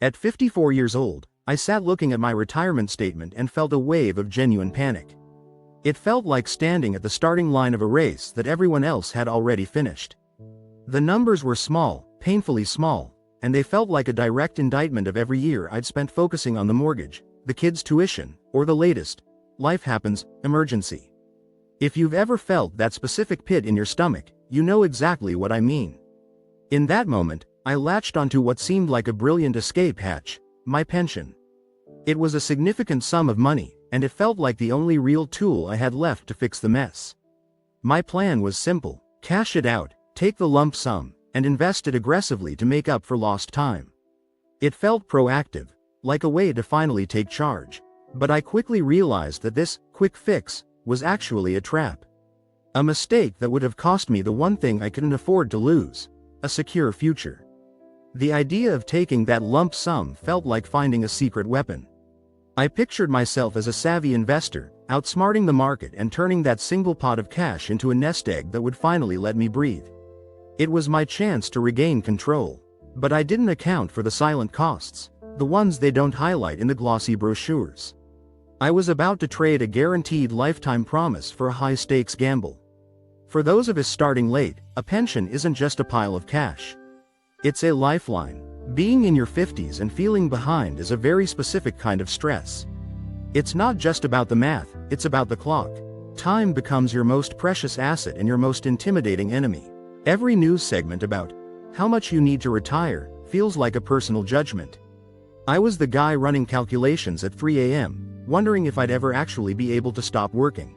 At 54 years old, I sat looking at my retirement statement and felt a wave of genuine panic. It felt like standing at the starting line of a race that everyone else had already finished. The numbers were small, painfully small, and they felt like a direct indictment of every year I'd spent focusing on the mortgage, the kids' tuition, or the latest, life happens, emergency. If you've ever felt that specific pit in your stomach, you know exactly what I mean. In that moment, I latched onto what seemed like a brilliant escape hatch, my pension. It was a significant sum of money, and it felt like the only real tool I had left to fix the mess. My plan was simple: cash it out, take the lump sum, and invest it aggressively to make up for lost time. It felt proactive, like a way to finally take charge. But I quickly realized that this quick fix was actually a trap. A mistake that would have cost me the one thing I couldn't afford to lose: a secure future. The idea of taking that lump sum felt like finding a secret weapon. I pictured myself as a savvy investor, outsmarting the market and turning that single pot of cash into a nest egg that would finally let me breathe. It was my chance to regain control. But I didn't account for the silent costs, the ones they don't highlight in the glossy brochures. I was about to trade a guaranteed lifetime promise for a high-stakes gamble. For those of us starting late, a pension isn't just a pile of cash. It's a lifeline. Being in your 50s and feeling behind is a very specific kind of stress. It's not just about the math, it's about the clock. Time becomes your most precious asset and your most intimidating enemy. Every news segment about how much you need to retire feels like a personal judgment. I was the guy running calculations at 3 a.m., wondering if I'd ever actually be able to stop working.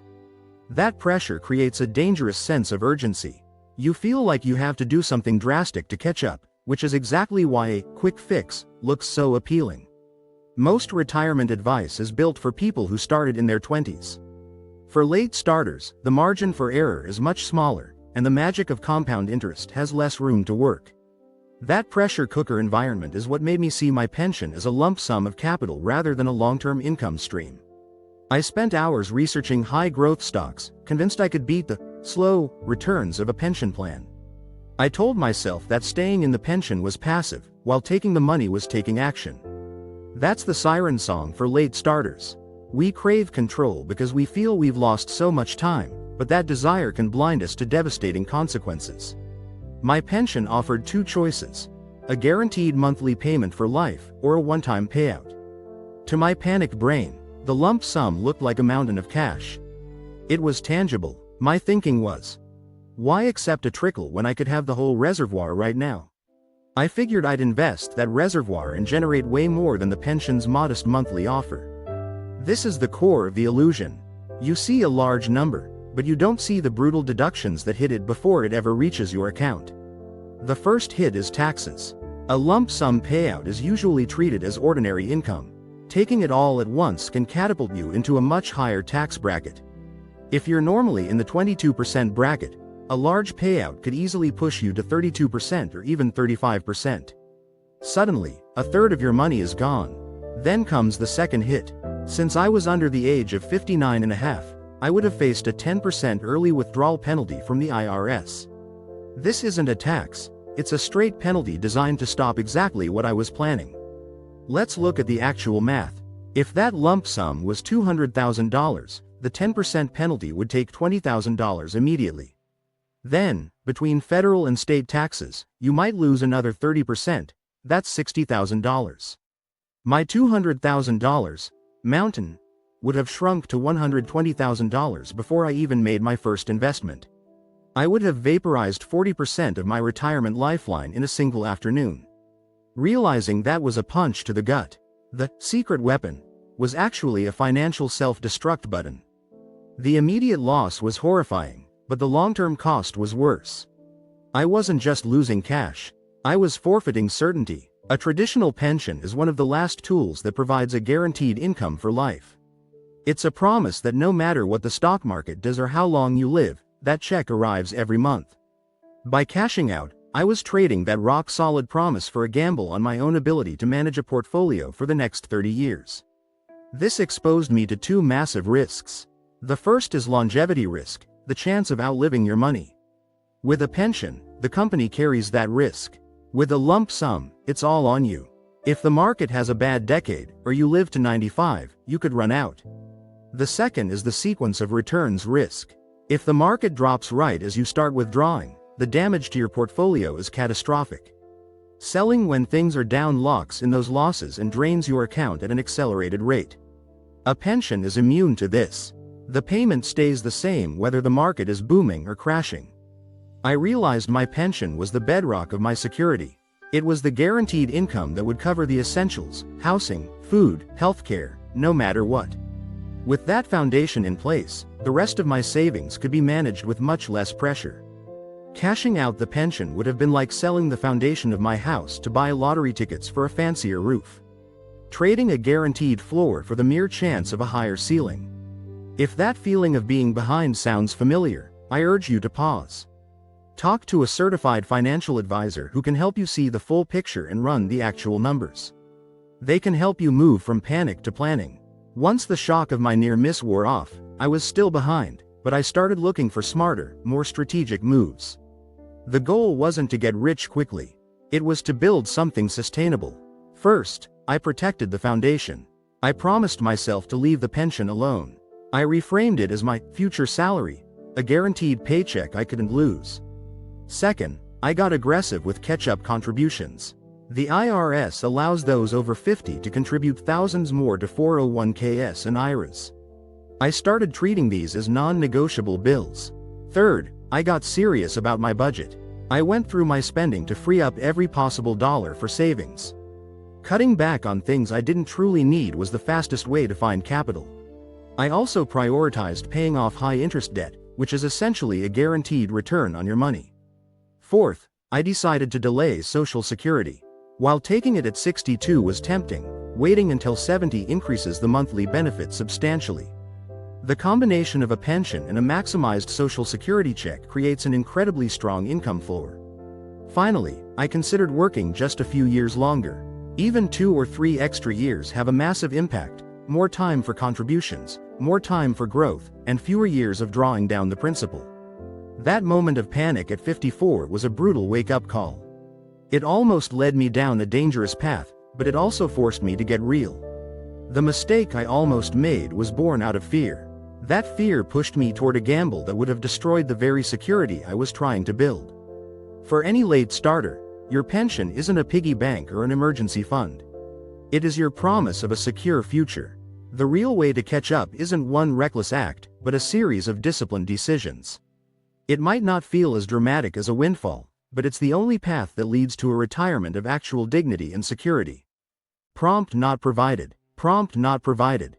That pressure creates a dangerous sense of urgency. You feel like you have to do something drastic to catch up, which is exactly why a quick fix looks so appealing. Most retirement advice is built for people who started in their 20s. For late starters, the margin for error is much smaller, and the magic of compound interest has less room to work. That pressure cooker environment is what made me see my pension as a lump sum of capital rather than a long-term income stream. I spent hours researching high-growth stocks, convinced I could beat the slow returns of a pension plan. I told myself that staying in the pension was passive, while taking the money was taking action. That's the siren song for late starters. We crave control because we feel we've lost so much time, but that desire can blind us to devastating consequences. My pension offered two choices: a guaranteed monthly payment for life, or a one-time payout. To my panicked brain, the lump sum looked like a mountain of cash. It was tangible. My thinking was, why accept a trickle when I could have the whole reservoir right now? I figured I'd invest that reservoir and generate way more than the pension's modest monthly offer. This is the core of the illusion. You see a large number, but you don't see the brutal deductions that hit it before it ever reaches your account. The first hit is taxes. A lump sum payout is usually treated as ordinary income. Taking it all at once can catapult you into a much higher tax bracket. If you're normally in the 22% bracket, a large payout could easily push you to 32% or even 35%. Suddenly, a third of your money is gone. Then comes the second hit. Since I was under the age of 59 and a half, I would have faced a 10% early withdrawal penalty from the IRS. This isn't a tax, it's a straight penalty designed to stop exactly what I was planning. Let's look at the actual math. If that lump sum was $200,000, the 10% penalty would take $20,000 immediately. Then, between federal and state taxes, you might lose another 30%, that's $60,000. My $200,000 mountain would have shrunk to $120,000 before I even made my first investment. I would have vaporized 40% of my retirement lifeline in a single afternoon. Realizing that was a punch to the gut, the secret weapon was actually a financial self-destruct button. The immediate loss was horrifying, but the long-term cost was worse. I wasn't just losing cash, I was forfeiting certainty. A traditional pension is one of the last tools that provides a guaranteed income for life. It's a promise that no matter what the stock market does or how long you live, that check arrives every month. By cashing out, I was trading that rock-solid promise for a gamble on my own ability to manage a portfolio for the next 30 years. This exposed me to two massive risks. The first is longevity risk, the chance of outliving your money. With a pension, the company carries that risk. With a lump sum, it's all on you. If the market has a bad decade, or you live to 95, you could run out. The second is the sequence of returns risk. If the market drops right as you start withdrawing, the damage to your portfolio is catastrophic. Selling when things are down locks in those losses and drains your account at an accelerated rate. A pension is immune to this. The payment stays the same whether the market is booming or crashing. I realized my pension was the bedrock of my security. It was the guaranteed income that would cover the essentials, housing, food, healthcare, no matter what. With that foundation in place, the rest of my savings could be managed with much less pressure. Cashing out the pension would have been like selling the foundation of my house to buy lottery tickets for a fancier roof. Trading a guaranteed floor for the mere chance of a higher ceiling. If that feeling of being behind sounds familiar, I urge you to pause. Talk to a certified financial advisor who can help you see the full picture and run the actual numbers. They can help you move from panic to planning. Once the shock of my near miss wore off, I was still behind, but I started looking for smarter, more strategic moves. The goal wasn't to get rich quickly. It was to build something sustainable. First, I protected the foundation. I promised myself to leave the pension alone. I reframed it as my future salary, a guaranteed paycheck I couldn't lose. Second, I got aggressive with catch-up contributions. The IRS allows those over 50 to contribute thousands more to 401ks and IRAs. I started treating these as non-negotiable bills. Third, I got serious about my budget. I went through my spending to free up every possible dollar for savings. Cutting back on things I didn't truly need was the fastest way to find capital. I also prioritized paying off high-interest debt, which is essentially a guaranteed return on your money. Fourth, I decided to delay Social Security. While taking it at 62 was tempting, waiting until 70 increases the monthly benefit substantially. The combination of a pension and a maximized Social Security check creates an incredibly strong income floor. Finally, I considered working just a few years longer. Even 2 or 3 extra years have a massive impact, more time for contributions, more time for growth, and fewer years of drawing down the principal. That moment of panic at 54 was a brutal wake-up call. It almost led me down a dangerous path, but it also forced me to get real. The mistake I almost made was born out of fear. That fear pushed me toward a gamble that would have destroyed the very security I was trying to build. For any late starter, your pension isn't a piggy bank or an emergency fund. It is your promise of a secure future. The real way to catch up isn't one reckless act, but a series of disciplined decisions. It might not feel as dramatic as a windfall, but it's the only path that leads to a retirement of actual dignity and security. Prompt not provided. Prompt not provided.